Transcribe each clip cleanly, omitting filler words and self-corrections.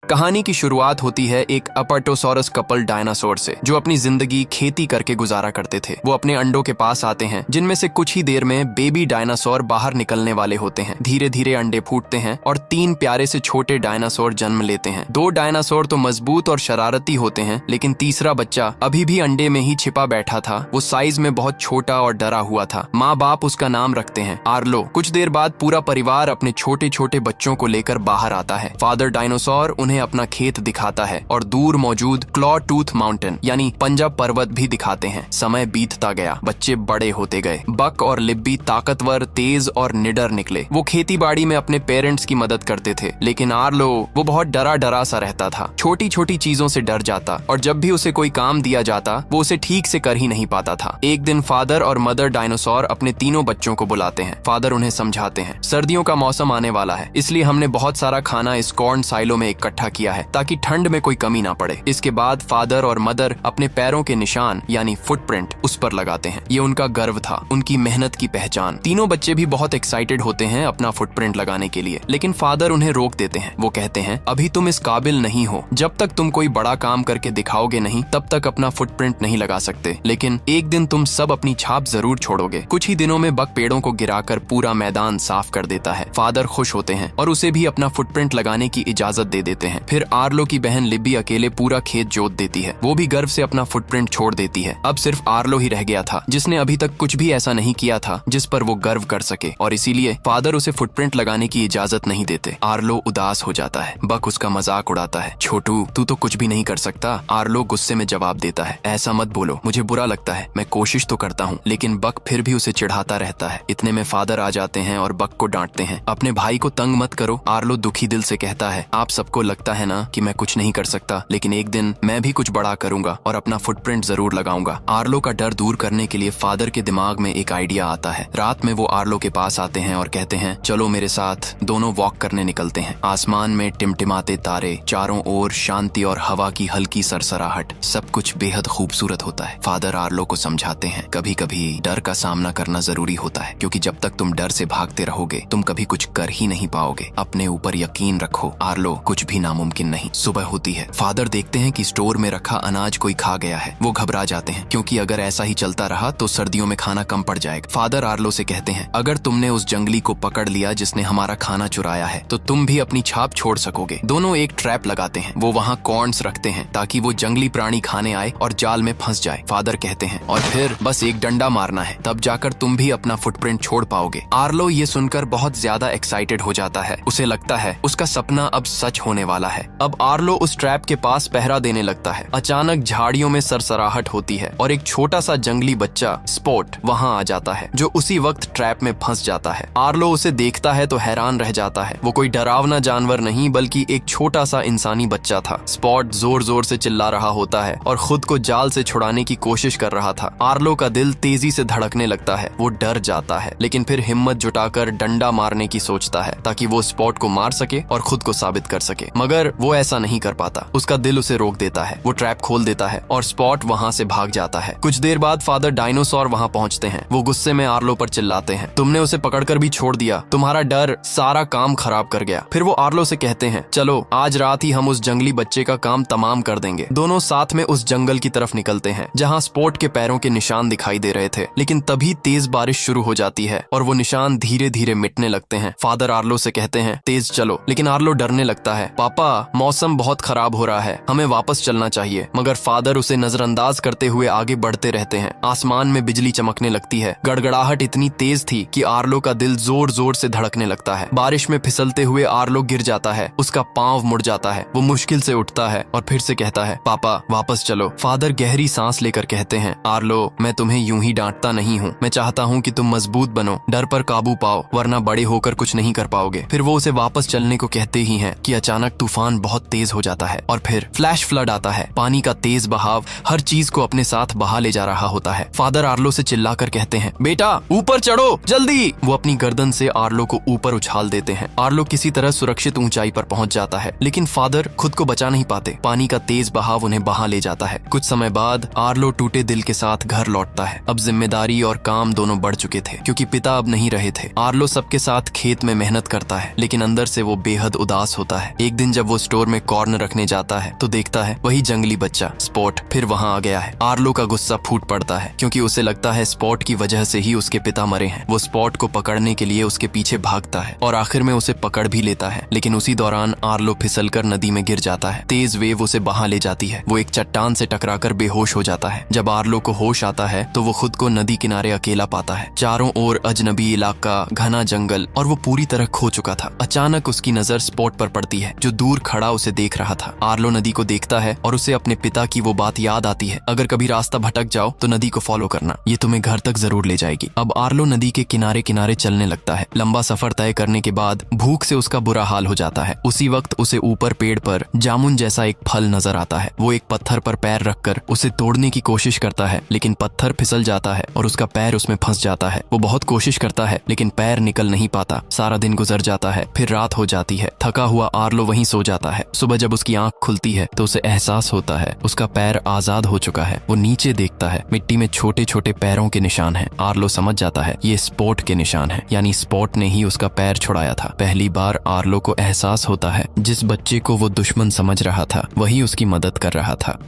कहानी की शुरुआत होती है एक अपर्टोसॉरस कपल डायनासोर से, जो अपनी जिंदगी खेती करके गुजारा करते थे। वो अपने अंडों के पास आते हैं, जिनमें से कुछ ही देर में बेबी डायनासोर बाहर निकलने वाले होते हैं। धीरे धीरे अंडे फूटते हैं और 3 प्यारे से छोटे डायनासोर जन्म लेते हैं। 2 डायनासोर तो मजबूत और शरारती होते हैं, लेकिन तीसरा बच्चा अभी भी अंडे में ही छिपा बैठा था। वो साइज में बहुत छोटा और डरा हुआ था। माँ बाप उसका नाम रखते हैं आर्लो। कुछ देर बाद पूरा परिवार अपने छोटे छोटे बच्चों को लेकर बाहर आता है। फादर डायनासोर उन्हें अपना खेत दिखाता है और दूर मौजूद क्लॉ टूथ माउंटेन यानी पंजा पर्वत भी दिखाते हैं। समय बीतता गया, बच्चे बड़े होते गए। बक और लिब्बी ताकतवर, तेज और निडर निकले। वो खेती बाड़ी में अपने पेरेंट्स की मदद करते थे, लेकिन आर्लो वो बहुत डरा डरा सा रहता था। छोटी छोटी चीजों से डर जाता और जब भी उसे कोई काम दिया जाता वो उसे ठीक से कर ही नहीं पाता था। एक दिन फादर और मदर डायनासोर अपने तीनों बच्चों को बुलाते हैं। फादर उन्हें समझाते हैं, सर्दियों का मौसम आने वाला है, इसलिए हमने बहुत सारा खाना इस कॉर्न साइलो में इकट्ठा किया है ताकि ठंड में कोई कमी ना पड़े। इसके बाद फादर और मदर अपने पैरों के निशान यानी फुटप्रिंट उस पर लगाते हैं। ये उनका गर्व था, उनकी मेहनत की पहचान। तीनों बच्चे भी बहुत एक्साइटेड होते हैं अपना फुटप्रिंट लगाने के लिए, लेकिन फादर उन्हें रोक देते हैं। वो कहते हैं, अभी तुम इस काबिल नहीं हो। जब तक तुम कोई बड़ा काम करके दिखाओगे नहीं, तब तक अपना फुटप्रिंट नहीं लगा सकते। लेकिन एक दिन तुम सब अपनी छाप जरूर छोड़ोगे। कुछ ही दिनों में बक पेड़ों को गिराकर पूरा मैदान साफ कर देता है। फादर खुश होते हैं और उसे भी अपना फुटप्रिंट लगाने की इजाजत दे देते हैं। फिर आर्लो की बहन लिब्बी अकेले पूरा खेत जोत देती है। वो भी गर्व से अपना फुटप्रिंट छोड़ देती है। अब सिर्फ आर्लो ही रह गया था, जिसने अभी तक कुछ भी ऐसा नहीं किया था जिस पर वो गर्व कर सके, और इसीलिए फादर उसे फुटप्रिंट लगाने की इजाजत नहीं देते। आर्लो उदास हो जाता है। बक उसका मजाक उड़ाता है, छोटू तू तो कुछ भी नहीं कर सकता। आर्लो गुस्से में जवाब देता है, ऐसा मत बोलो, मुझे बुरा लगता है, मैं कोशिश तो करता हूँ। लेकिन बक फिर भी उसे चिढ़ाता रहता है। इतने में फादर आ जाते हैं और बक को डांटते हैं, अपने भाई को तंग मत करो। आर्लो दुखी दिल से कहता है, आप सबको लगता है ना कि मैं कुछ नहीं कर सकता, लेकिन एक दिन मैं भी कुछ बड़ा करूंगा और अपना फुटप्रिंट जरूर लगाऊंगा। आर्लो का डर दूर करने के लिए फादर के दिमाग में एक आइडिया आता है। रात में वो आर्लो के पास आते हैं और कहते हैं, चलो मेरे साथ दोनों वॉक करने निकलते हैं। आसमान में टिमटिमाते तारे, चारों ओर शांति और हवा की हल्की सरसराहट, सब कुछ बेहद खूबसूरत होता है। फादर आर्लो को समझाते हैं, कभी कभी डर का सामना करना जरूरी होता है, क्योंकि जब तक तुम डर से भागते रहोगे तुम कभी कुछ कर ही नहीं पाओगे। अपने ऊपर यकीन रखो आर्लो, कुछ भी नामुमकिन नहीं। सुबह होती है। फादर देखते हैं कि स्टोर में रखा अनाज कोई खा गया है। वो घबरा जाते हैं, क्योंकि अगर ऐसा ही चलता रहा तो सर्दियों में खाना कम पड़ जाएगा। फादर आर्लो से कहते हैं, अगर तुमने उस जंगली को पकड़ लिया जिसने हमारा खाना चुराया है, तो तुम भी अपनी छाप छोड़ सकोगे। दोनों एक ट्रैप लगाते हैं। वो वहाँ कॉर्न्स रखते हैं ताकि वो जंगली प्राणी खाने आए और जाल में फंस जाए। फादर कहते हैं, और फिर बस एक डंडा मारना है, तब जाकर तुम भी अपना फुटप्रिंट छोड़ पाओगे। आर्लो ये सुनकर बहुत ज्यादा एक्साइटेड हो जाता है। उसे लगता है उसका सपना अब सच होने वाला है। अब आर्लो उस ट्रैप के पास पहरा देने लगता है। अचानक झाड़ियों में सरसराहट होती है और एक छोटा सा जंगली बच्चा स्पॉट वहाँ आ जाता है, जो उसी वक्त ट्रैप में फंस जाता है। आर्लो उसे देखता है तो हैरान रह जाता है। वो कोई डरावना जानवर नहीं, बल्कि एक छोटा सा इंसानी बच्चा था। स्पॉट जोर जोर से चिल्ला रहा होता है और खुद को जाल से छुड़ाने की कोशिश कर रहा था। आर्लो का दिल तेजी से धड़कने लगता है। वो डर जाता है, लेकिन फिर हिम्मत जुटाकर डंडा मारने की सोचता है ताकि वो स्पॉट को मार सके और खुद को साबित कर सके। मगर वो ऐसा नहीं कर पाता। उसका दिल उसे रोक देता है। वो ट्रैप खोल देता है और स्पॉट वहाँ से भाग जाता है। कुछ देर बाद फादर डायनासोर वहाँ पहुँचते हैं। वो गुस्से में आर्लो पर चिल्लाते हैं, तुमने उसे पकड़कर भी छोड़ दिया, तुम्हारा डर सारा काम खराब कर गया। फिर वो आर्लो से कहते हैं, चलो आज रात ही हम उस जंगली बच्चे का काम तमाम कर देंगे। दोनों साथ में उस जंगल की तरफ निकलते हैं जहाँ स्पॉट के पैरों के निशान दिखाई दे रहे थे। लेकिन तभी तेज बारिश शुरू हो जाती है और वो निशान धीरे धीरे मिटने लगते हैं। फादर आर्लो से कहते हैं, तेज चलो, लेकिन आर्लो डरने लगता है। पापा मौसम बहुत खराब हो रहा है, हमें वापस चलना चाहिए। मगर फादर उसे नजरअंदाज करते हुए आगे बढ़ते रहते हैं। आसमान में बिजली चमकने लगती है। गड़गड़ाहट इतनी तेज थी कि आर्लो का दिल जोर जोर से धड़कने लगता है। बारिश में फिसलते हुए आर्लो गिर जाता है। उसका पांव मुड़ जाता है। वो मुश्किल से उठता है और फिर से कहता है, पापा वापस चलो। फादर गहरी सांस लेकर कहते हैं, आर्लो मैं तुम्हें यूं ही डांटता नहीं हूँ, मैं चाहता हूँ कि तुम मजबूत बनो, डर पर काबू पाओ, वरना बड़े होकर कुछ नहीं कर पाओगे। फिर वो उसे वापस चलने को कहते ही हैं कि अचानक तूफान बहुत तेज हो जाता है और फिर फ्लैश फ्लड आता है। पानी का तेज बहाव हर चीज को अपने साथ बहा ले जा रहा होता है। फादर आर्लो से चिल्लाकर कहते हैं, बेटा ऊपर चढ़ो जल्दी। वो अपनी गर्दन से आर्लो को ऊपर उछाल देते हैं। आर्लो किसी तरह सुरक्षित ऊंचाई पर पहुंच जाता है, लेकिन फादर खुद को बचा नहीं पाते। पानी का तेज बहाव उन्हें बहा ले जाता है। कुछ समय बाद आर्लो टूटे दिल के साथ घर लौटता है। अब जिम्मेदारी और काम दोनों बढ़ चुके थे, क्योंकि पिता अब नहीं रहे थे। आर्लो सबके साथ खेत में मेहनत करता है, लेकिन अंदर से वो बेहद उदास होता है। एक दिन जब वो स्टोर में कॉर्न रखने जाता है तो देखता है वही जंगली बच्चा स्पॉट फिर वहाँ आ गया है। आर्लो का गुस्सा फूट पड़ता है क्योंकि उसे लगता है स्पॉट की वजह से ही उसके पिता मरे हैं। वो स्पॉट को पकड़ने के लिए उसके पीछे भागता है और आखिर में उसे पकड़ भी लेता है, लेकिन उसी दौरान आर्लो फिसलकर नदी में गिर जाता है। तेज वेव उसे बहा ले जाती है। वो एक चट्टान से टकराकर बेहोश हो जाता है। जब आर्लो को होश आता है तो वो खुद को नदी किनारे अकेला पाता है। चारों ओर अजनबी इलाका, घना जंगल और वो पूरी तरह खो चुका था। अचानक उसकी नजर स्पॉट पर पड़ती है जो दूर खड़ा उसे देख रहा था। आर्लो नदी को देखता है और उसे अपने पिता की वो बात याद आती है, अगर कभी रास्ता भटक जाओ तो नदी को फॉलो करना, ये तुम्हें घर तक जरूर ले जाएगी। अब आर्लो नदी के किनारे किनारे चलने लगता है। लंबा सफर तय करने के बाद भूख से उसका बुरा हाल हो जाता है। उसी वक्त उसे ऊपर पेड़ पर जामुन जैसा एक फल नजर आता है। वो एक पत्थर पर पैर रखकर उसे तोड़ने की कोशिश करता है, लेकिन पत्थर फिसल जाता है और उसका पैर उसमें फंस जाता है। वो बहुत कोशिश करता है लेकिन पैर निकल नहीं पाता। सारा दिन गुजर जाता है, फिर रात हो जाती है। थका हुआ आर्लो वहीं सो जाता है। सुबह जब उसकी आंख खुलती है तो उसे एहसास होता है उसका पैर आजाद हो चुका है। वो नीचे देखता है, मिट्टी में छोटे छोटे पैरों के निशान हैं। आर्लो समझ जाता है ये स्पॉट के निशान हैं, यानी स्पॉट ने ही उसका पैर छुड़ाया था। पहली बार आर्लो को एहसास होता है जिस बच्चे को वो दुश्मन समझ रहा था वही उसकी मदद कर रहा था।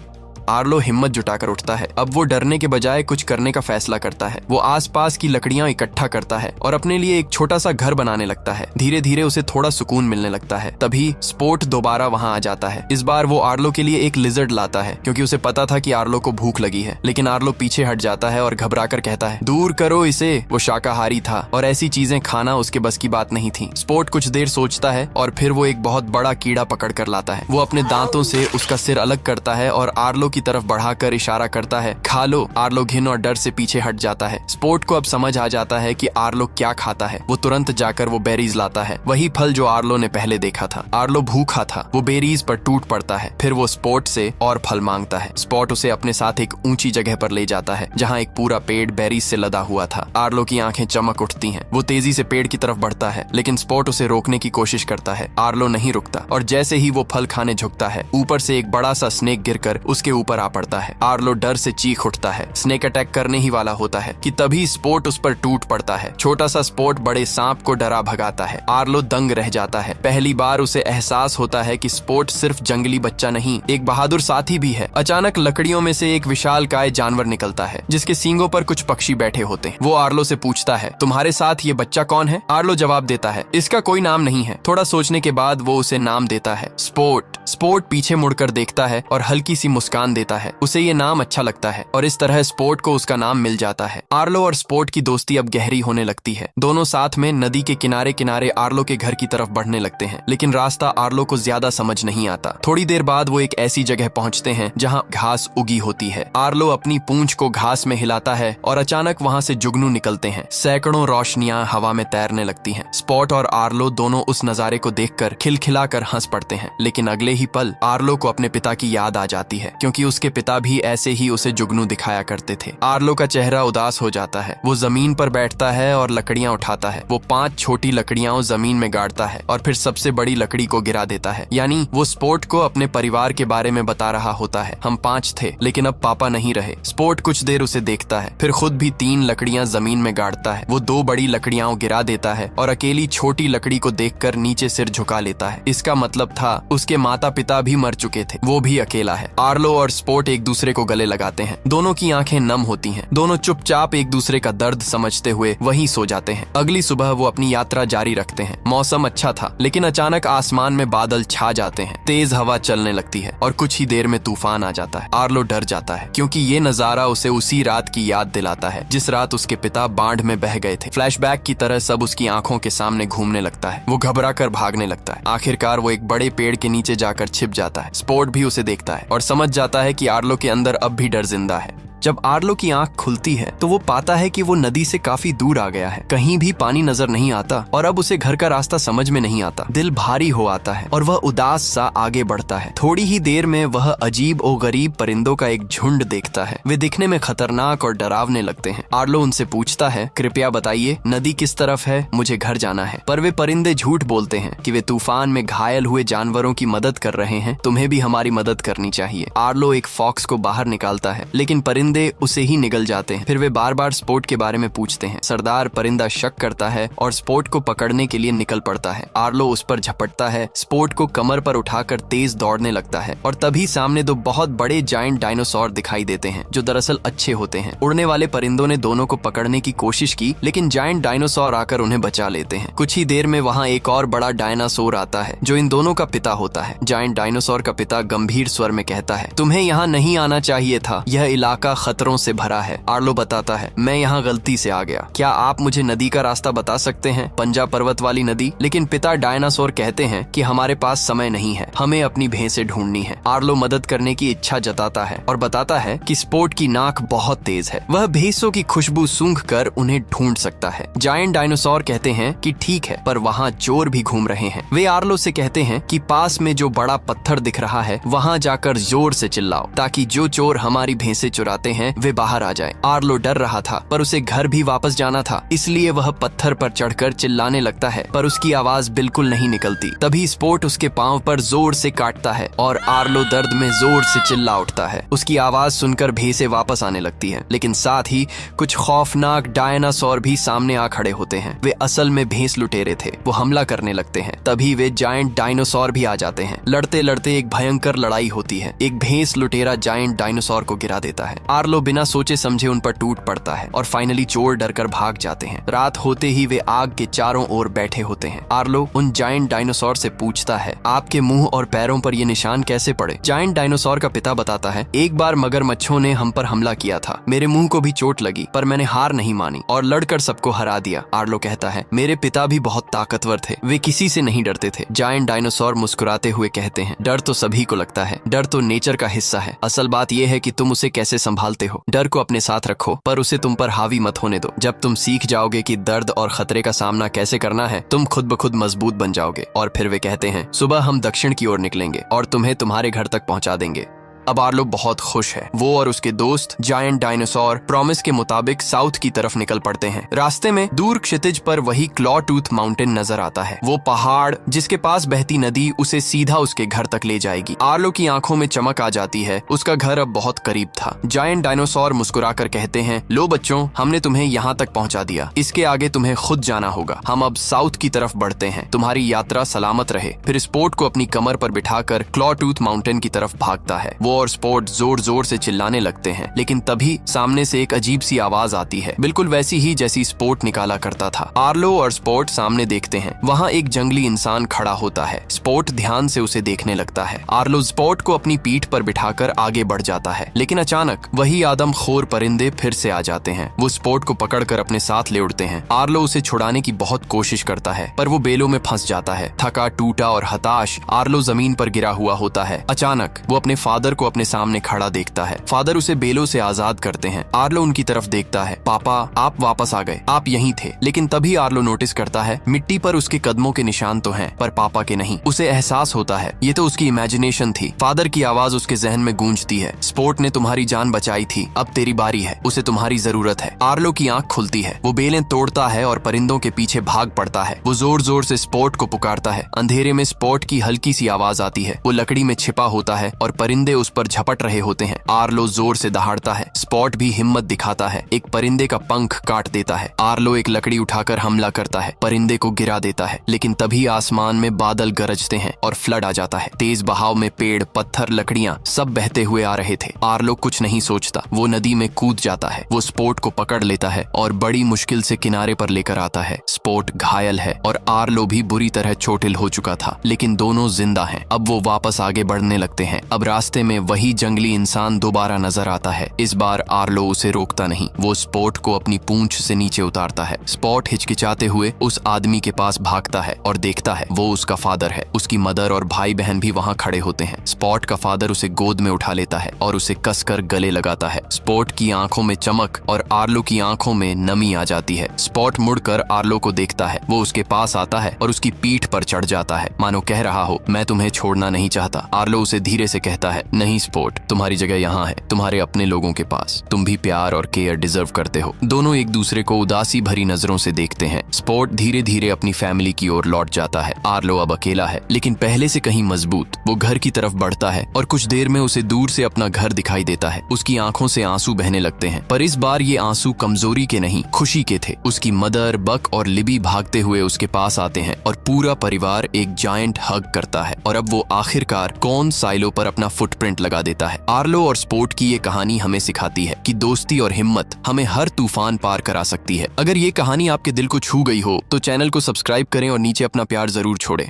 आर्लो हिम्मत जुटाकर उठता है। अब वो डरने के बजाय कुछ करने का फैसला करता है। वो आसपास की लकड़ियां इकट्ठा करता है और अपने लिए एक छोटा सा घर बनाने लगता है। धीरे धीरे उसे थोड़ा सुकून मिलने लगता है। तभी स्पॉट दोबारा वहां आ जाता है। इस बार वो आर्लो के लिए एक लिजर्ड लाता है क्योंकि उसे पता था कि आर्लो को भूख लगी है, लेकिन आर्लो पीछे हट जाता है और घबराकर कहता है दूर करो इसे। वो शाकाहारी था और ऐसी चीजें खाना उसके बस की बात नहीं थी। स्पॉट कुछ देर सोचता है और फिर वो एक बहुत बड़ा कीड़ा पकड़ कर लाता है। वो अपने दांतों से उसका सिर अलग करता है और आर्लो की तरफ बढ़ाकर इशारा करता है खा लो। आर्लो घिन और डर से पीछे हट जाता है। स्पॉट को अब समझ आ जाता है कि आर्लो क्या खाता है। वो तुरंत जाकर वो बेरीज लाता है, वही फल जो आर्लो ने पहले देखा था। आर्लो भूखा था। वो बेरीज पर टूट पड़ता है। फिर वो स्पॉट से और फल मांगता है। स्पॉट उसे अपने साथ एक ऊंची जगह पर ले जाता है जहाँ एक पूरा पेड़ बेरीज से लदा हुआ था। आर्लो की आंखें चमक उठती हैं। वो तेजी से पेड़ की तरफ बढ़ता है, लेकिन स्पॉट उसे रोकने की कोशिश करता है। आर्लो नहीं रुकता और जैसे ही वो फल खाने झुकता है ऊपर से एक बड़ा सा स्नेक गिरकर उसके ऊपर आ पड़ता है। आर्लो डर से चीख उठता है। स्नेक अटैक करने ही वाला होता है कि तभी स्पॉट उस पर टूट पड़ता है। छोटा सा स्पॉट बड़े सांप को डरा भगाता है। आर्लो दंग रह जाता है। पहली बार उसे एहसास होता है कि स्पॉट सिर्फ जंगली बच्चा नहीं, एक बहादुर साथी भी है। अचानक लकड़ियों में से एक विशालकाय जानवर निकलता है जिसके सींगों पर कुछ पक्षी बैठे होते हैं। वो आर्लो से पूछता है तुम्हारे साथ ये बच्चा कौन है? आर्लो जवाब देता है इसका कोई नाम नहीं है। थोड़ा सोचने के बाद वो उसे नाम देता है स्पॉट। स्पॉट पीछे मुड़कर देखता है और हल्की सी मुस्कान देता है। उसे ये नाम अच्छा लगता है और इस तरह स्पॉट को उसका नाम मिल जाता है। आर्लो और स्पॉट की दोस्ती अब गहरी होने लगती है। दोनों साथ में नदी के किनारे किनारे आर्लो के घर की तरफ बढ़ने लगते हैं, लेकिन रास्ता आर्लो को ज्यादा समझ नहीं आता। थोड़ी देर बाद वो एक ऐसी जगह पहुंचते हैं जहां घास उगी होती है। आर्लो अपनी पूंछ को घास में हिलाता है और अचानक वहां से जुगनू निकलते हैं। सैकड़ों रोशनियां हवा में तैरने लगती हैं। स्पॉट और आर्लो दोनों उस नजारे को देखकर खिलखिलाकर हंस पड़ते हैं, लेकिन अगले ही पल आर्लो को अपने पिता की याद आ जाती है क्योंकि उसके पिता भी ऐसे ही उसे जुगनू दिखाया करते थे। आर्लो का चेहरा उदास हो जाता है। वो जमीन पर बैठता है और लकड़ियां उठाता है। वो 5 छोटी लकड़ियां जमीन में गाड़ता है और फिर सबसे बड़ी लकड़ी को गिरा देता है। यानी वो स्पॉट को अपने परिवार के बारे में बता रहा होता है। हम 5 थे लेकिन अब पापा नहीं रहे। स्पॉट कुछ देर उसे देखता है, फिर खुद भी 3 लकड़ियां जमीन में गाड़ता है। वो 2 बड़ी लकड़ियां गिरा देता है और अकेली छोटी लकड़ी को देखकर नीचे सिर झुका लेता है। इसका मतलब था उसके माता पिता भी मर चुके थे, वो भी अकेला है। आर्लो और स्पॉट एक दूसरे को गले लगाते हैं। दोनों की आंखें नम होती हैं। दोनों चुपचाप एक दूसरे का दर्द समझते हुए वहीं सो जाते हैं। अगली सुबह वो अपनी यात्रा जारी रखते हैं। मौसम अच्छा था, लेकिन अचानक आसमान में बादल छा जाते हैं। तेज हवा चलने लगती है और कुछ ही देर में तूफान आ जाता है। आर्लो डर जाता है क्योंकि ये नजारा उसे उसी रात की याद दिलाता है जिस रात उसके पिता बाढ़ में बह गए थे। फ्लैशबैक की तरह सब उसकी आंखों के सामने घूमने लगता है। वो घबरा कर भागने लगता है। आखिरकार वो एक बड़े पेड़ के नीचे जाकर छिप जाता है। स्पॉट भी उसे देखता है और समझ जाता है कि आर्लो के अंदर अब भी डर जिंदा है। जब आर्लो की आंख खुलती है तो वो पाता है कि वो नदी से काफी दूर आ गया है। कहीं भी पानी नजर नहीं आता और अब उसे घर का रास्ता समझ में नहीं आता। दिल भारी हो आता है और वह उदास सा आगे बढ़ता है। थोड़ी ही देर में वह अजीब और गरीब परिंदों का एक झुंड देखता है। वे दिखने में खतरनाक और डरावने लगते हैं। आर्लो उनसे पूछता है कृपया बताइए नदी किस तरफ है, मुझे घर जाना है। पर वे परिंदे झूठ बोलते हैं कि वे तूफान में घायल हुए जानवरों की मदद कर रहे हैं, तुम्हें भी हमारी मदद करनी चाहिए। आर्लो एक फॉक्स को बाहर निकालता है, लेकिन परिंदे परिंदे उसे ही निगल जाते हैं। फिर वे बार बार स्पोर्ट के बारे में पूछते हैं। सरदार परिंदा शक करता है और स्पोर्ट को पकड़ने के लिए निकल पड़ता है। आर्लो उस पर झपटता है, स्पोर्ट को कमर पर उठाकर तेज दौड़ने लगता है और तभी सामने दो बहुत बड़े जायंट डायनासोर दिखाई देते हैं जो दरअसल अच्छे होते हैं। उड़ने वाले परिंदों ने दोनों को पकड़ने की कोशिश की, लेकिन जायंट डायनासोर आकर उन्हें बचा लेते हैं। कुछ ही देर में वहाँ एक और बड़ा डायनासोर आता है जो इन दोनों का पिता होता है। जायंट डायनासोर का पिता गंभीर स्वर में कहता है, तुम्हें यहाँ नहीं आना चाहिए था, यह इलाका खतरों से भरा है। आर्लो बताता है, मैं यहाँ गलती से आ गया, क्या आप मुझे नदी का रास्ता बता सकते हैं, पंजा पर्वत वाली नदी? लेकिन पिता डायनासोर कहते हैं कि हमारे पास समय नहीं है, हमें अपनी भैंसें ढूंढनी है। आर्लो मदद करने की इच्छा जताता है और बताता है कि स्पोर्ट की नाक बहुत तेज है, वह भैंसों की खुशबू सूंघ कर उन्हें ढूंढ सकता है। जायंट डायनासोर कहते हैं कि ठीक है, पर वहाँ चोर भी घूम रहे हैं। वे आर्लो से कहते हैं कि पास में जो बड़ा पत्थर दिख रहा है वहाँ जाकर जोर से चिल्लाओ ताकि जो चोर हमारी भैंसें चुराते हैं वे बाहर आ जाए। आर्लो डर रहा था पर उसे घर भी वापस जाना था, इसलिए वह पत्थर पर चढ़कर चिल्लाने लगता है, पर उसकी आवाज बिल्कुल नहीं निकलती। तभी स्पोर्ट उसके पांव पर जोर से काटता है और आर्लो दर्द में जोर से चिल्ला उठता है। उसकी आवाज सुनकर भैंसें वापस आने लगती हैं, लेकिन साथ ही कुछ खौफनाक डायनासोर भी सामने आ खड़े होते हैं। वे असल में भैंस लुटेरे थे, वो हमला करने लगते हैं। तभी वे जायंट डायनासोर भी आ जाते हैं। लड़ते लड़ते एक भयंकर लड़ाई होती है। एक भैंस लुटेरा जायंट डायनासोर को गिरा देता है। आर्लो बिना सोचे समझे उन पर टूट पड़ता है और फाइनली चोर डरकर भाग जाते हैं। रात होते ही वे आग के चारों ओर बैठे होते हैं। आर्लो उन जायंट डायनासोर से पूछता है, आपके मुंह और पैरों पर ये निशान कैसे पड़े? जायंट डायनासोर का पिता बताता है, एक बार मगरमच्छों ने हम पर हमला किया था, मेरे मुंह को भी चोट लगी, पर मैंने हार नहीं मानी और लड़कर सबको हरा दिया। आर्लो कहता है, मेरे पिता भी बहुत ताकतवर थे, वे किसी से नहीं डरते थे। जायंट डायनासोर मुस्कुराते हुए कहते हैं, डर तो सभी को लगता है, डर तो नेचर का हिस्सा है, असल बात यह है कि तुम उसे कैसे संभालते हो। डर को अपने साथ रखो पर उसे तुम पर हावी मत होने दो। जब तुम सीख जाओगे कि दर्द और खतरे का सामना कैसे करना है, तुम खुद ब खुद मजबूत बन जाओगे। और फिर वे कहते हैं, सुबह हम दक्षिण की ओर निकलेंगे और तुम्हें तुम्हारे घर तक पहुंचा देंगे। अब आर्लो बहुत खुश है। वो और उसके दोस्त जायंट डायनासोर प्रॉमिस के मुताबिक साउथ की तरफ निकल पड़ते हैं। रास्ते में दूर क्षितिज पर वही क्लॉ टूथ माउंटेन नजर आता है। वो पहाड़ जिसके पास बहती नदी उसे सीधा उसके घर तक ले जाएगी। आर्लो की आंखों में चमक आ जाती है, उसका घर अब बहुत करीब था। जायंट डायनासोर मुस्कुराकर कहते हैं, लो बच्चों, हमने तुम्हें यहाँ तक पहुँचा दिया, इसके आगे तुम्हें खुद जाना होगा। हम अब साउथ की तरफ बढ़ते हैं, तुम्हारी यात्रा सलामत रहे। फिर स्पोर्ट को अपनी कमर पर बिठाकर क्लॉ टूथ माउंटेन की तरफ भागता है। वो और स्पोर्ट जोर जोर से चिल्लाने लगते हैं, लेकिन तभी सामने से एक अजीब सी आवाज आती है, बिल्कुल वैसी ही जैसी स्पोर्ट निकाला करता था। आर्लो और स्पोर्ट सामने देखते हैं, वहाँ एक जंगली इंसान खड़ा होता है। स्पोर्ट ध्यान से उसे देखने लगता है। आर्लो स्पोर्ट को अपनी पीठ पर बिठाकर आगे बढ़ जाता है, लेकिन अचानक वही आदमखोर परिंदे फिर से आ जाते हैं। वो स्पोर्ट को पकड़कर अपने साथ ले उड़ते हैं। आर्लो उसे छुड़ाने की बहुत कोशिश करता है, पर वो बेलों में फंस जाता है। थका टूटा और हताश आर्लो जमीन पर गिरा हुआ होता है। अचानक वो अपने फादर को अपने सामने खड़ा देखता है। फादर उसे बेलों से आजाद करते हैं। आर्लो उनकी तरफ देखता है, पापा आप वापस आ गए, आप यहीं थे। लेकिन तभी आर्लो नोटिस करता है मिट्टी पर उसके कदमों के निशान तो हैं, पर पापा के नहीं। उसे एहसास होता है ये तो उसकी इमेजिनेशन थी। फादर की आवाज उसके जहन में गूंजती है, स्पोर्ट ने तुम्हारी जान बचाई थी, अब तेरी बारी है, उसे तुम्हारी जरूरत है। आर्लो की आंख खुलती है, वो बेलें तोड़ता है और परिंदों के पीछे भाग पड़ता है। वो जोर जोर से स्पोर्ट को पुकारता है। अंधेरे में स्पोर्ट की हल्की सी आवाज आती है। वो लकड़ी में छिपा होता है और परिंदे उस पर झपट रहे होते हैं। आर्लो जोर से दहाड़ता है। स्पॉट भी हिम्मत दिखाता है, एक परिंदे का पंख काट देता है। आर्लो एक लकड़ी उठाकर हमला करता है, परिंदे को गिरा देता है। लेकिन तभी आसमान में बादल गरजते हैं और फ्लड आ जाता है। तेज बहाव में पेड़, पत्थर, लकड़ियां सब बहते हुए आ रहे थे। आर्लो कुछ नहीं सोचता, वो नदी में कूद जाता है। वो स्पोर्ट को पकड़ लेता है और बड़ी मुश्किल से किनारे पर लेकर आता है। स्पोर्ट घायल है और आर्लो भी बुरी तरह चोटिल हो चुका था, लेकिन दोनों जिंदा हैं। अब वो वापस आगे बढ़ने लगते हैं। अब रास्ते में वही जंगली इंसान दोबारा नजर आता है। इस बार आर्लो उसे रोकता नहीं, वो स्पोर्ट को अपनी पूंछ से नीचे उतारता है। स्पोर्ट हिचकिचाते हुए उस आदमी के पास भागता है और देखता है वो उसका फादर है। उसकी मदर और भाई बहन भी वहाँ खड़े होते हैं। स्पोर्ट का फादर उसे गोद में उठा लेता है और उसे कसकर गले लगाता है। स्पोर्ट की आंखों में चमक और आर्लो की आंखों में नमी आ जाती है। स्पोर्ट मुड़कर आर्लो को देखता है। वो उसके पास आता है और उसकी पीठ पर चढ़ जाता है, मानो कह रहा हो मैं तुम्हें छोड़ना नहीं चाहता। आर्लो उसे धीरे से कहता है, नहीं नहीं स्पोर्ट, तुम्हारी जगह यहाँ है, तुम्हारे अपने लोगों के पास। तुम भी प्यार और केयर डिजर्व करते हो। दोनों एक दूसरे को उदासी भरी नजरों से देखते हैं। स्पोर्ट धीरे धीरे अपनी फैमिली की ओर लौट जाता है। आर्लो अब अकेला है, लेकिन पहले से कहीं मजबूत। वो घर की तरफ बढ़ता है और कुछ देर में उसे दूर से अपना घर दिखाई देता है। उसकी आंखों से आंसू बहने लगते हैं, पर इस बार ये आंसू कमजोरी के नहीं, खुशी के थे। उसकी मदर, बक और लिबी भागते हुए उसके पास आते हैं और पूरा परिवार एक जायंट हग करता है। और अब वो आखिरकार कौन साइलो पर अपना फुटप्रिंट लगा देता है। आर्लो और स्पोर्ट की ये कहानी हमें सिखाती है कि दोस्ती और हिम्मत हमें हर तूफान पार करा सकती है। अगर ये कहानी आपके दिल को छू गई हो तो चैनल को सब्सक्राइब करें और नीचे अपना प्यार जरूर छोड़ें।